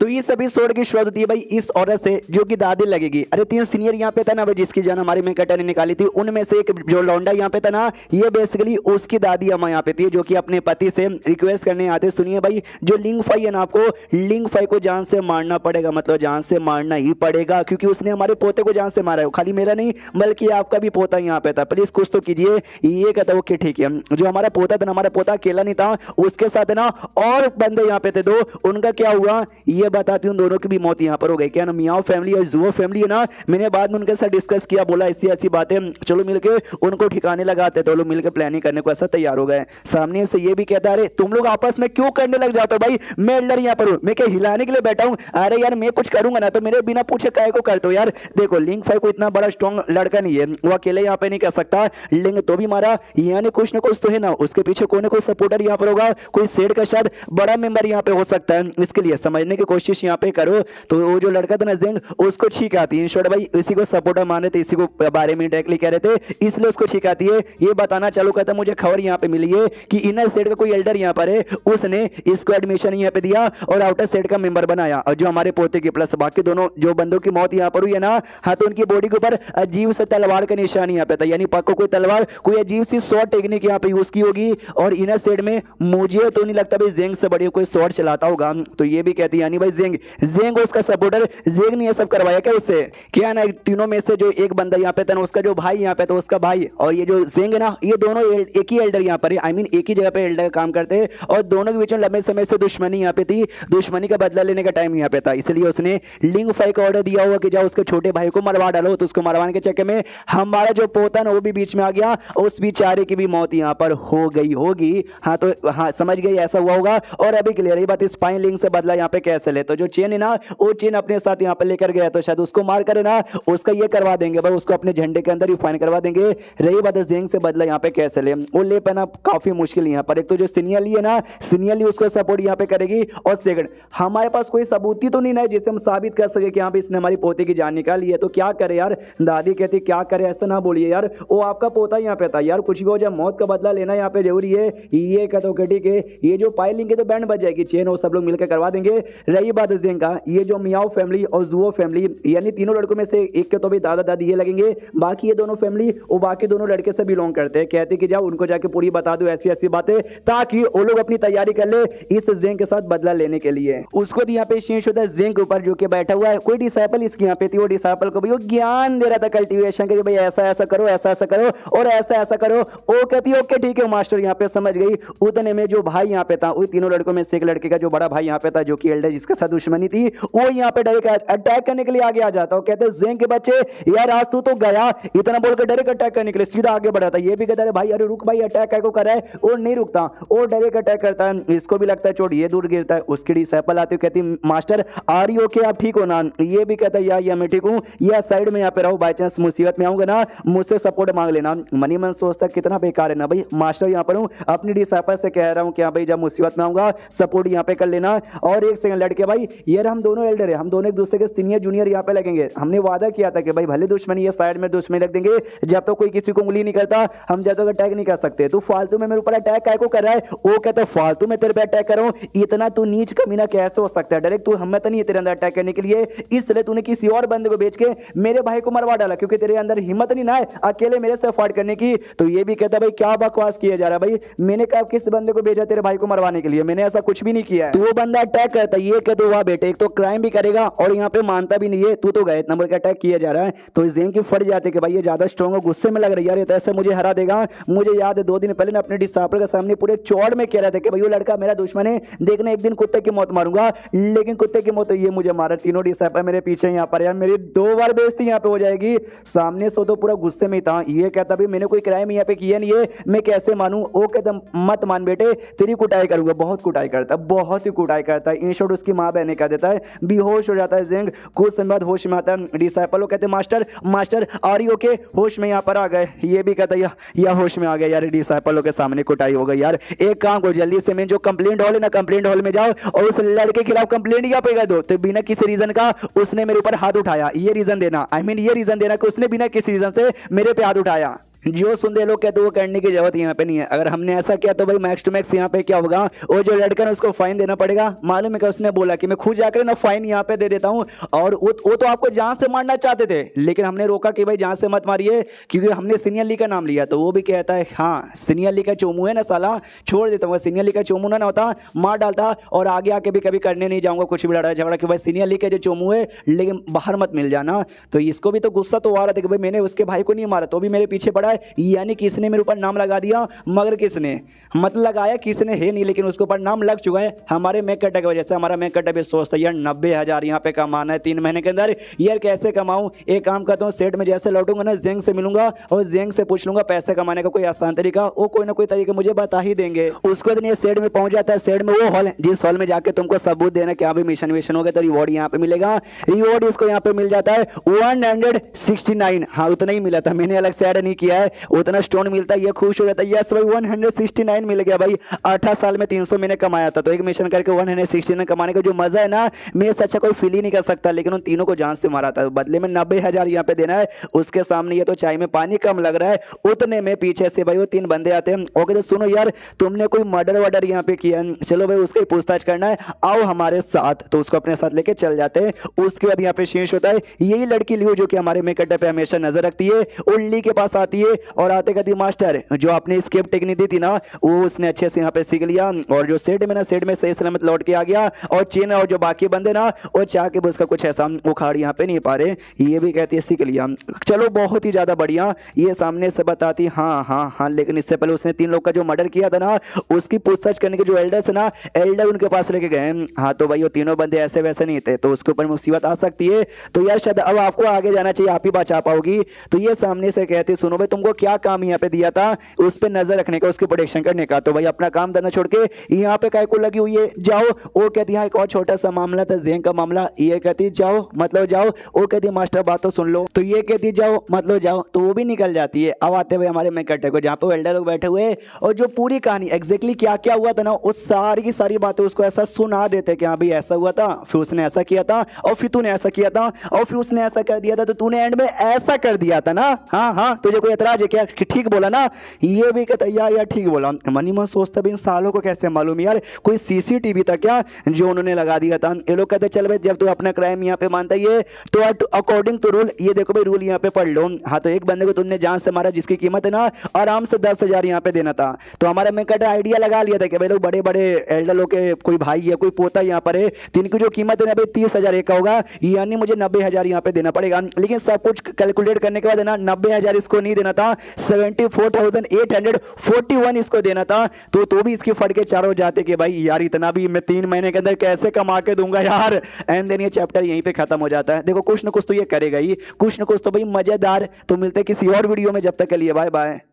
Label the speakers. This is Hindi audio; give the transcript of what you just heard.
Speaker 1: तो इस एपिसोड की शुरुआत होती है भाई इस औरत से जो कि दादी लगेगी। अरे 3 सीनियर यहाँ पे था ना भाई, जिसकी जान हमारी में कटर ने निकाली थी, उनमें से एक जो लौंडा यहाँ पे था ना, ये बेसिकली उसकी दादी अम्मा यहाँ पे थी, जो कि अपने पति से रिक्वेस्ट करने आते। सुनिए भाई, जो लिंग फाई है ना, आपको लिंग फाई को जान से मारना पड़ेगा, मतलब जान से मारना ही पड़ेगा, क्योंकि उसने हमारे पोते को जान से मारा है। खाली मेरा नहीं बल्कि आपका भी पोता यहाँ पे था, प्लीज कुछ तो कीजिए। ये कहता ओके ठीक है। जो हमारा पोता था ना, हमारा पोता अकेला नहीं था, उसके साथ है ना और बंदे यहाँ पे थे 2, उनका क्या हुआ ये बताती हूँ। दोनों की भी मौत यहाँ पर हो गई। क्या ना मियाओ फैमिली और जुओ फैमिली है ना, मैंने बाद में उनके साथ डिस्कस किया, बोला ऐसी ऐसी बातें, चलो मिलके उनको ठिकाने लगाते। तो लोग मिलकर प्लानिंग करने को ऐसा तैयार हो गए। सामने से ये भी कहता है अरे तुम लोग आपस में क्यों करने लग जाते हो भाई, मैं एल्डर यहाँ पर हूँ, मैं क्या हिलाने के लिए बैठा हूँ? अरे यार मैं कुछ करूंगा ना तो मेरे बिना पूछे काय को करते हो यार। देखो लिंग फाई को इतना बड़ा स्ट्रॉन्ग लड़का नहीं है, वो अकेले यहाँ पे नहीं कर सकता। लिंग तो भी मारा, यानी कुछ ना कुछ तो है ना, उसके पीछे कोई ना कोई सपोर्टर यहाँ पर होगा, कोई सेड का शायद बड़ा मेंबर यहाँ पे हो सकता है। इसके लिए समझने की कोशिश यहाँ पे करो। तो वो जो लड़का था ना जेंग, उसको छींक आती है। इंश्योर भाई इसी को सपोर्टर मान रहे थे, इसी को बारे में डायरेक्टली कह रहे थे, इसलिए उसको छींक आती है। ये बताना चालू करता, मुझे खबर यहाँ पे मिली है कि इनर सेट का कोई एल्डर यहाँ पर है, उसने इसको एडमिशन यहाँ पे दिया और आउटर सेट का मेंबर बनाया। और जो हमारे पोते की प्लस बाकी दोनों जो बंदों की मौत यहाँ पर हुई है ना, हाँ तो उनकी बॉडी के ऊपर अजीब सा तलवार का निशान यहाँ पे था, यानी पक्को कोई तलवार, कोई अजीब सी शॉर्ट टेक्निक यहाँ पे यूज की होगी। और इनर सेट में मुझे तो नहीं लगता भाई जेंग से बड़ी कोई शॉर्ट चलाता होगा। तो ये भी कहती है यानी भाई जेंग उसका सपोर्टर, जेंग ने ये सब करवाया क्या उससे? क्या ना तीनों में से जो एक बंदा यहाँ पे था ना, उसका जो भाई यहाँ पे था, उसका भाई और ये जो जेंग है ना, ये दोनों एक ही एल्डर यहाँ पर, आई मीन एक ही जगह पे एल्डर का काम करते हैं। और दोनों के बीच में लंबे समय से दुश्मनी यहाँ पे थी, दुश्मनी का बदला लेने का टाइम यहाँ पे था। इसलिए उसने लिंग फाई का ऑर्डर दिया हुआ कि जाओ उसके छोटे भाई को मरवा डालो। तो उसको मरवाने के चक्कर में हमारा जो पोता ना वो भी बीच में आ गया, उस बेचारे की भी मौत यहाँ पर हो गई होगी। हाँ तो हाँ समझ गई ऐसा हुआ होगा। और अभी क्लियर ये बात, स्पाइन लिंग से बदला यहाँ पे कैसे ले, तो जो चेन है ना वो चेन अपने साथ यहाँ पे लेकर गया, तो शायद उसको मार कर ना उसका ये करवा देंगे भाई, उसको अपने झंडे के अंदर ही फाइन करवा देंगे। रही बात है जेंग से बदला यहाँ पे कैसे ले, वो ले पाना काफी मुश्किल यहाँ पर। एक तो जो सीनियरली है ना, सीनियरली उसको सपोर्ट यहाँ पे करेगी, और सेकंड हमारे पास कोई सबूत ही तो नहीं है जिससे हम साबित कर सके कि यहाँ पे इसने हमारी पोते की जान निकाली है। तो क्या करे यार, दादी कहती क्या करे, ऐसा ना बोलिए यार, वो आपका पोता यहाँ पे था यार, कुछ भी हो जाए मौत का बदला लेना यहाँ पे जरूरी है। ये कहते हो ठीक है, ये जो पाइलिंग के तो बैंड बज जाएगी, चेन वो सब लोग मिलकर करवा देंगे। रही बात जेंग का, ये जो मियाओ फैमिली और जुओ फैमिली, यानी तीनों लड़कों में से एक के तो भी दादा दादी ये लगेंगे, बाकी ये दोनों फैमिली वो बाकी दोनों लड़के से बिलोंग करते हैं। कहते कि जाओ उनको जाके पूरी बता दो ऐसी ऐसी बातें, ताकि वो लोग अपनी तैयारी कर ले इस जेंग के साथ बदला लेने के लिए। उसको यहाँ पे शेष होता है जेंग के ऊपर जो कि बैठा हुआ है, कोई डिसाइपल इसके यहाँ पे थी, वो डिसाइपल को भी वो ज्ञान दे रहा था कल्टीवेशन के, भाई ऐसा ऐसा करो, ऐसा ऐसा करो और ऐसा ऐसा करो। वो कहती ओके ठीक है मास्टर, यहाँ पे समझ गई। उतने में जो भाई यहाँ पे था, वो तीनों लड़कों में से एक लड़के का जो बड़ा भाई यहाँ पे था, जो कि एल्डर जिसके साथ दुश्मनी थी, वो यहाँ पे डायरेक्ट अटैक करने के लिए आगे आ जाता है। कहते हैं जेंग के बच्चे यार आज तू तो गया, इतना बोलकर डायरेक्ट अटैक करने के लिए सीधा आगे बढ़ा था। ये भी कहता है भाई अरे रुक भाई, अटैक को कर रहा है, और नहीं रुकता, और डायरेक्ट अटैक करता है। इसको भी लगता है चोट, ये दूर गिरता है। उसकी डिसाइपल आती है, कहती मास्टर आर यू ओके, आप ठीक हो ना? ये भी कहता है या मैं ठीक हूँ, या साइड में यहाँ पे रहो, बाई चांस मुसीबत में आऊंगा ना मुझसे सपोर्ट मांग लेना। मनी मन सोचता कितना बेकार है ना भाई, मास्टर यहाँ पर हूँ, अपनी डिसाइपल से कह रहा हूँ कि भाई जब मुसीबत में आऊंगा सपोर्ट यहाँ पे कर लेना। और एक सेकंड लड़के भाई, यार हम दोनों एल्डर है, हम दोनों एक दूसरे के सीनियर जूनियर यहाँ पे लगेंगे। हमने वादा किया था कि भाई भले दुश्मनी है, साइड में दुश्मनी रख देंगे, जब तक कोई किसी को उंगली नहीं करता हम जब तक अटैक नहीं कर सकते। तू फालतू में मेरे ऊपर अटैक काय को कर रहा है? वो कहता फालतू में तेरे पे अटैक कर रहा हूँ, इतना तू नीच कमीना कैसे हो सकता है? डायरेक्ट तू हिम्मत नहीं है तेरे अंदर अटैक करने के लिए, इसलिए तूने किसी और बंदे को बेच के मेरे भाई को मरवा डाला, क्योंकि तेरे अंदर हिम्मत नहीं ना है अकेले मेरे से फाइट करने की। तो ये भी कहता भाई क्या बकवास किया जा रहा है भाई, मैंने कहा किस बंदे को भेजा तेरे भाई को मरवाने के लिए? मैंने ऐसा कुछ भी नहीं किया है। तो वो बंदा अटैक करता है, ये कहते वाह बेटे, एक तो क्राइम भी करेगा और यहाँ पे मानता भी नहीं है, तू तो गए नंबर का अटैक किया जा रहा है। तो जेंग की फट जाते कि भाई ये ज्यादा स्ट्रॉन्ग हो, गुस्से में लग रहा है यार, ये तो ऐसे मुझे हरा देगा। मुझे याद है 2 दिन पहले ना अपने डिसाइपल के सामने पूरे चौड़ में कह रहा था कि भाई वो लड़का मेरा दुश्मन है, देखना एक दिन कुत्ते की मौत मारूंगा, लेकिन कुत्ते की मौत तो ये मुझे मारा। तीनों डिसाइपल मेरे पीछे यहाँ पर, यार मेरी 2 बार बेइज्जती यहाँ पे हो जाएगी। सामने से तो पूरा गुस्से में था, ये कहता भाई मैंने कोई क्राइम यहाँ पे किया नहीं है, मैं कैसे मानूं? वो कहता मत मान बेटे, तेरी कुटाई करूंगा। बहुत कुटाई करता, बहुत ही कुटाई करता है। इन शॉर्ट उसकी माँ बहने कह देता है, बेहोश हो जाता है जेंग। कुछ समय बाद होश में आता है। डिसाइपल कहते master master are you okay, होश में यहाँ पर आ गए। ये भी कहता या होश में आ गया। यार डिसाइपल के सामने कुटाई हो गई। यार एक काम को जल्दी से मैं जो कंप्लेंट हॉल है ना, कंप्लेंट हॉल में जाओ और उस लड़के के खिलाफ कंप्लेंट यहाँ पे कर दो। तो बिना किसी रीजन का उसने मेरे ऊपर हाथ उठाया, ये रीजन देना, आई मीन ये रीजन देना कि उसने बिना किसी रीजन से मेरे पे हाथ उठाया। जो सुनते लोग कहते वो करने की जरूरत यहाँ पे नहीं है। अगर हमने ऐसा किया तो भाई मैक्स टू मैक्स यहाँ पे क्या होगा, वो जो लड़का है उसको फाइन देना पड़ेगा। मालूम है कि उसने बोला कि मैं खुद जाकर ना फाइन यहाँ पे दे देता हूँ, और वो तो आपको जान से मारना चाहते थे, लेकिन हमने रोका कि भाई जान से मत मारिए, क्योंकि हमने सीनियर ली का नाम लिया। तो वो भी कहता है हाँ सीनियर ली का चोमू है ना साला, छोड़ देता हूँ। सीनियर ली का चोमू ना होता मार डालता, और आगे आके भी कभी करने नहीं जाऊंगा कुछ भी लड़ाई झगड़ा कि भाई सीनियर ली का जो चोमू है, लेकिन बाहर मत मिल जाना। तो इसको भी तो गुस्सा तो आ रहा था कि भाई मैंने उसके भाई को नहीं मारा तो भी मेरे पीछे पड़ा है, यानी किसने मेरे ऊपर नाम लगा दिया, मगर किसने मत लगाया, किसने है नहीं, लेकिन उसके ऊपर नाम लग चुका है हमारे मेक कट्टा की वजह से। हमारा मेक कट्टा भी सोचता है यार 90,000 यहाँ पे कमाना है 3 महीने के अंदर, यार कैसे कमाऊं। एक काम करता हूँ, सेट में जैसे लौटूंगा ना जेंग से मिलूंगा और जेंग से पूछ लूंगा पैसे कमाने का कोई आसान तरीका, वो कोई ना कोई तरीका मुझे बता ही देंगे। उसको दिन ये सेट में पहुंच जाता है। सेट में वो हॉल जिस हॉल में जाके तुमको सबूत देना कि अभी मिशन विशन हो गया तो रिवॉर्ड यहाँ पे मिलेगा। रिवॉर्ड इसको यहाँ पे मिल जाता है 169। हाँ उतना ही मिला था, मैंने अलग से ऐड नहीं किया है, उतना स्टोन मिलता है। ये खुश हो जाता है, यस भाई 169 मिल गया भाई, 18 साल में 300 मैंने कमाया था। तो एक मिशन करके 169 कमाने का जो मजा है ना, मेरे से अच्छा कोई फील ही नहीं कर सकता। लेकिन उन तीनों को जान से मारा था, बदले में 90,000 यहाँ पे देना है। उसके सामने ये तो चाय में पानी कम लग रहा है, उतने में पीछे से भाई वो 3 बंदे आते हैं। ओके तो सुनो यार, तुमने कोई मर्डर वर्डर यहाँ पे किया, चलो भाई उसकी पूछताछ करना है, आओ हमारे साथ। तो उसको अपने साथ लेके चल जाते हैं। उसके बाद यहाँ पे शेष होता है, यही लड़की लियो जो कि हमारे मेकअप पे हमेशा नजर रखती है, उल्ली के पास आती है और आते कहती मास्टर जो आपने स्केप टेक्निक दी थी ना, वो उसने अच्छे से यहाँ पे सीख लिया, और जो सेट में ना सेट में सही सलामत लौट के आ गया। और चीन और जो बाकी बंदे ना वो चाह के उसका कुछ ऐसा उखाड़ यहाँ पे नहीं पा रहे, ये भी कहती है सीख लिया। चलो बहुत ही ज्यादा बढ़िया, ये सामने से बताती हाँ हाँ हाँ, लेकिन इससे पहले उसने 3 लोग का जो मर्डर किया था ना, उसकी पूछताछ करने के जो एल्डर्स है ना, एल्डर उनके पास लेके गए। हाँ तो भाई वो तीनों बंदे ऐसे वैसे नहीं थे, तो उसके ऊपर मुसीबत आ सकती है। तो यार शायद अब आपको आगे जाना चाहिए, आप ही बचा पाओगी। तो ये सामने से कहती सुनो भाई तुमको क्या काम यहाँ पे दिया था, उस पर नजर रखने का, उसकी प्रोटेक्शन करने का। तो भाई अपना काम धंधा छोड़ के यहाँ पे काय को लगी हुई है, जाओ। वो कहती है एक और छोटा सा मामला था जेंग का मामला, ये कहती जाओ मतलब जाओ। वो कहती मास्टर बात तो सुन लो, तो ये कहती जाओ मतलब जाओ, तो वो भी निकल जाती है। अब आते हुए हमारे मेक कट्टे को, जहाँ पे एल्डर लोग बैठे हुए और जो पूरी कहानी एग्जैक्टली क्या क्या हुआ था ना, उस सारी की सारी बातें उसको ऐसा सुना देते कि हाँ भाई ऐसा हुआ था, फिर उसने ऐसा किया था, और फिर तूने ऐसा किया था, और फिर उसने ऐसा कर दिया था, तो तूने एंड में ऐसा कर दिया था ना। हाँ हाँ तुझे कोई एतराज है क्या, ठीक बोला ना? ये भी कहता यार ठीक बोला। मनी मन सोचता भी इन सालों को कैसे मालूम यार, कोई सीसीटीवी था क्या जो उन्होंने लगा दिया था। ये लोग कहते चल भाई जब तू अपना क्राइम यहाँ पे मानता है तो अकॉर्डिंग टू रूल, ये देखो भाई रूल यहाँ पे पढ़ लो। हाँ तो एक बंदे को तुमने जान से मारा जिसकी कीमत है ना आराम से 10,000 यहाँ पे देना था। तो हमारा मैं कहता आइडिया लगा लिया था कि भाई लोग बड़े बड़े एल्डर लोग के कोई भाई है कोई पोता यहाँ पर है, तो इनकी जो कीमत है ना भाई 30,000 एक का होगा, यानी मुझे 90,000 यहाँ पे देना पड़ेगा। लेकिन सब कुछ कैलकुलेट करने के बाद है ना 90,000 इसको नहीं देना था, 74,841 इसको देना था। तो भी इसकी फट के चारों जाते कि भाई यार इतना भी मैं 3 महीने के अंदर कैसे कमा के दूंगा यार। एंड देन ये चैप्टर यहीं पे खत्म हो जाता है। देखो कुछ ना कुछ तो ये करेगा ही, कुछ ना कुछ तो भाई मजेदार। तो मिलते हैं किसी और वीडियो में, जब तक के लिए बाय बाय।